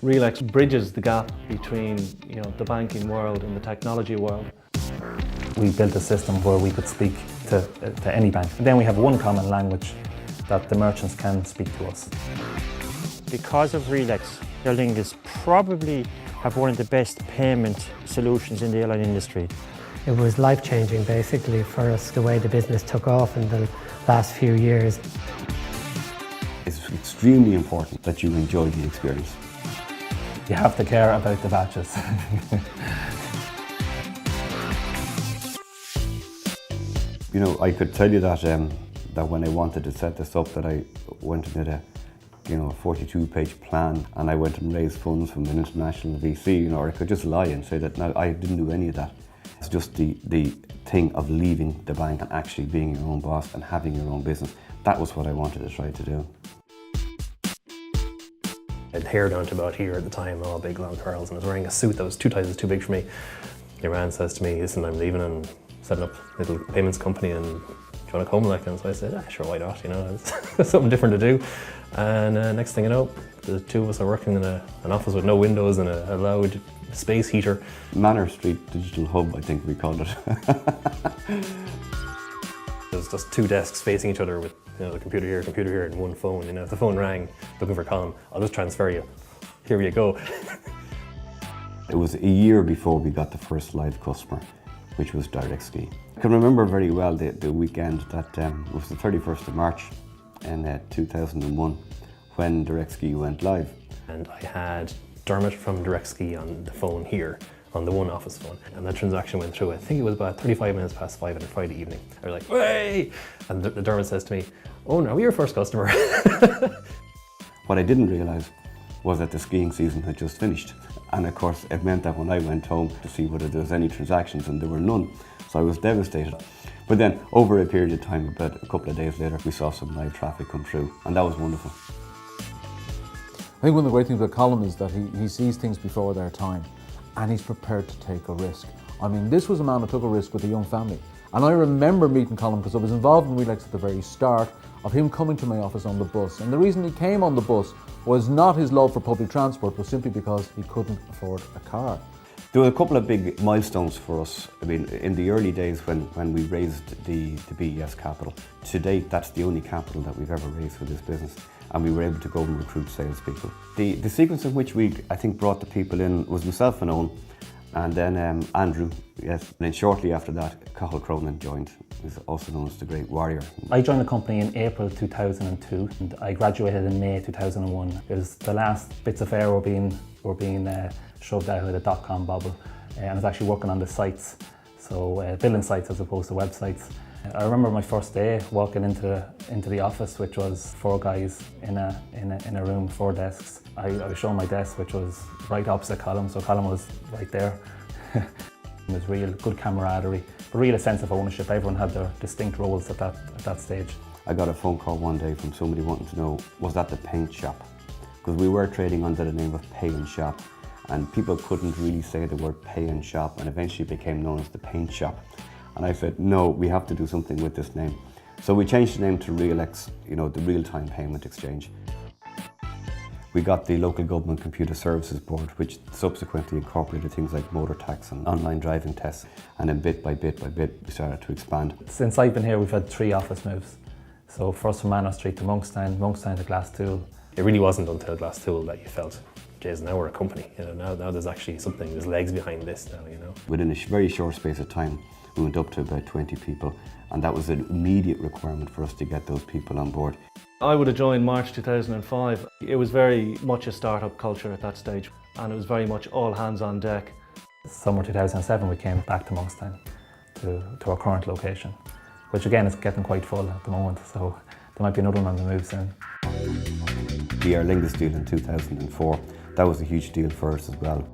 Realex bridges the gap between the banking world and the technology world. We built a system where we could speak to any bank. And then we have one common language that the merchants can speak to us. Because of Realex, Aer Lingus probably have one of the best payment solutions in the airline industry. It was life-changing basically for us, the way the business took off in the last few years. It's extremely important that you enjoy the experience. You have to care about the batches. I could tell you that that when I wanted to set this up, that I went and did a 42-page plan, and I went and raised funds from an international VC, or I could just lie and say that no, I didn't do any of that. It's just the thing of leaving the bank and actually being your own boss and having your own business. That was what I wanted to try to do. I had hair down to about here at the time, all big long curls, and I was wearing a suit that was 2 sizes too big for me. Eoin says to me, listen, I'm leaving and setting up a little payments company, and do you want to come? And so I said, sure, why not? It's something different to do. And next thing you know, the two of us are working in an office with no windows and a loud space heater. Manor Street Digital Hub, I think we called it. There's just 2 desks facing each other with the computer here, and one phone. If the phone rang looking for Colm, I'll just transfer you. Here you go. It was a year before we got the first live customer, which was Direct-Ski. I can remember very well the weekend that was the 31st of March in 2001 when Direct-Ski went live. And I had Dermot from Direct-Ski on the phone here, on the one office phone, and that transaction went through. I think it was about 35 minutes past 5 on a Friday evening. I was like, "Hey!" And the Dermot says to me, "Oh no, we're your first customer." What I didn't realise was that the skiing season had just finished. And of course, it meant that when I went home to see whether there was any transactions, and there were none. So I was devastated. But then, over a period of time, about a couple of days later, we saw some live traffic come through, and that was wonderful. I think one of the great things about Colm is that he sees things before their time, and he's prepared to take a risk. I mean, this was a man who took a risk with a young family. And I remember meeting Colm because I was involved in Realex at the very start of him coming to my office on the bus. And the reason he came on the bus was not his love for public transport, but simply because he couldn't afford a car. There were a couple of big milestones for us. I mean, in the early days when we raised the BES capital, to date that's the only capital that we've ever raised for this business, and we were able to go and recruit salespeople. The sequence in which we, I think, brought the people in was myself and Eoin, and then Andrew, yes, and then shortly after that, Cathal Croinin joined, who's also known as the Great Warrior. I joined the company in April 2002, and I graduated in May 2001. It was the last bits of air were being shoved out of the .com bubble, and I was actually working on the sites, so building sites as opposed to websites. I remember my first day walking into the office, which was 4 guys in a room, 4 desks. I was shown my desk, which was right opposite Colm, so Colm was right there. It was real good camaraderie, but real sense of ownership. Everyone had their distinct roles at that stage. I got a phone call one day from somebody wanting to know, was that the paint shop? Because we were trading under the name of Pay and Shop, and people couldn't really say the word Pay and Shop, and eventually became known as the Paint Shop. And I said, no, we have to do something with this name. So we changed the name to Realex, the Real-Time Payment Exchange. We got the Local Government Computer Services Board, which subsequently incorporated things like motor tax and online driving tests. And then bit by bit, we started to expand. Since I've been here, we've had 3 office moves. So first from Manor Street to Monkstown, Monkstown to Glasstool. It really wasn't until Glasstool that you felt, geez, now we're a company. Now there's actually something, there's legs behind this now, Within a very short space of time, we went up to about 20 people, and that was an immediate requirement for us to get those people on board. I would have joined March 2005. It was very much a startup culture at that stage, and it was very much all hands on deck. Summer 2007 we came back to Monkstown, to our current location, which again is getting quite full at the moment, so there might be another one on the move soon. The Aer Lingus deal in 2004, that was a huge deal for us as well.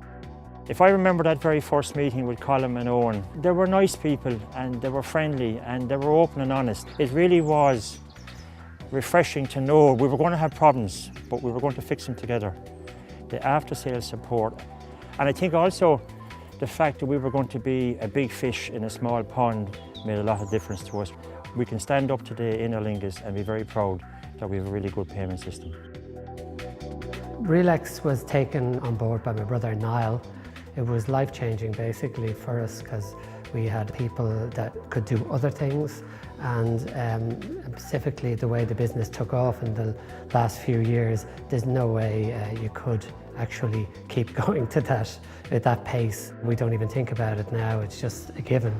If I remember that very first meeting with Colm and Eoin, they were nice people and they were friendly and they were open and honest. It really was refreshing to know we were going to have problems, but we were going to fix them together. The after-sales support. And I think also the fact that we were going to be a big fish in a small pond made a lot of difference to us. We can stand up today in Aer Lingus and be very proud that we have a really good payment system. Realex was taken on board by my brother Niall. It was life-changing basically for us because we had people that could do other things, and specifically the way the business took off in the last few years, there's no way you could actually keep going to that at that pace. We don't even think about it now, it's just a given.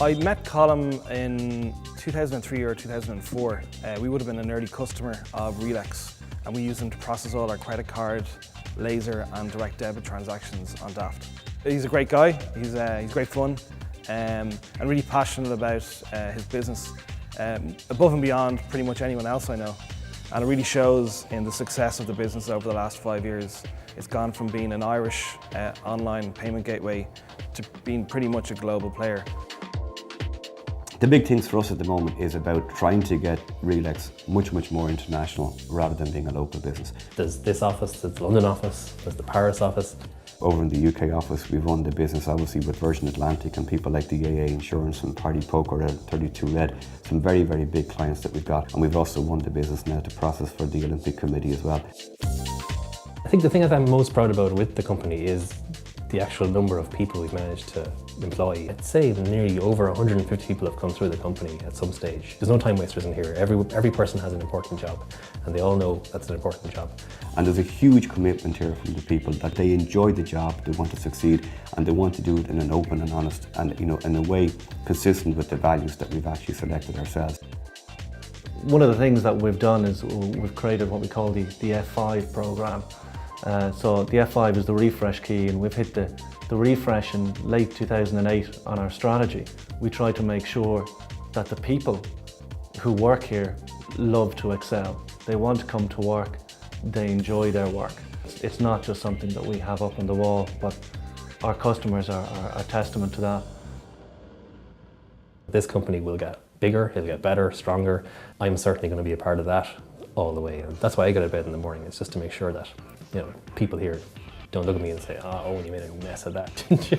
I met Colm in 2003 or 2004. We would have been an early customer of Realex, and we used them to process all our credit card, laser and direct debit transactions on Daft. He's a great guy, he's great fun, and really passionate about his business, above and beyond pretty much anyone else I know. And it really shows in the success of the business over the last 5 years. It's gone from being an Irish online payment gateway to being pretty much a global player. The big things for us at the moment is about trying to get Realex much more international rather than being a local business. There's this office, there's the London office, there's the Paris office. Over in the UK office, we run the business obviously with Virgin Atlantic and people like the AA Insurance and Party Poker and 32 Red. Some very big clients that we've got, and we've also won the business now to process for the Olympic Committee as well. I think the thing that I'm most proud about with the company is the actual number of people we've managed to employ. I'd say nearly over 150 people have come through the company at some stage. There's no time wasters in here. Every person has an important job, and they all know that's an important job. And there's a huge commitment here from the people that they enjoy the job, they want to succeed, and they want to do it in an open and honest and in a way consistent with the values that we've actually selected ourselves. One of the things that we've done is we've created what we call the F5 program. So the F5 is the refresh key, and we've hit the refresh in late 2008 on our strategy. We try to make sure that the people who work here love to excel. They want to come to work, they enjoy their work. It's not just something that we have up on the wall, but our customers are testament to that. This company will get bigger, it'll get better, stronger. I'm certainly going to be a part of that all the way, and that's why I get out of bed in the morning. It's just to make sure that people here don't look at me and say, "Oh, you made a mess of that, didn't you?"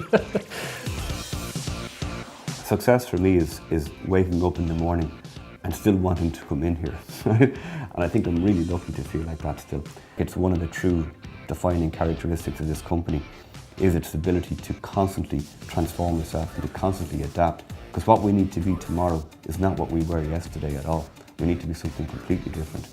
Success for me is waking up in the morning and still wanting to come in here. And I think I'm really lucky to feel like that still. It's one of the true defining characteristics of this company is its ability to constantly transform itself and to constantly adapt. Because what we need to be tomorrow is not what we were yesterday at all. We need to be something completely different.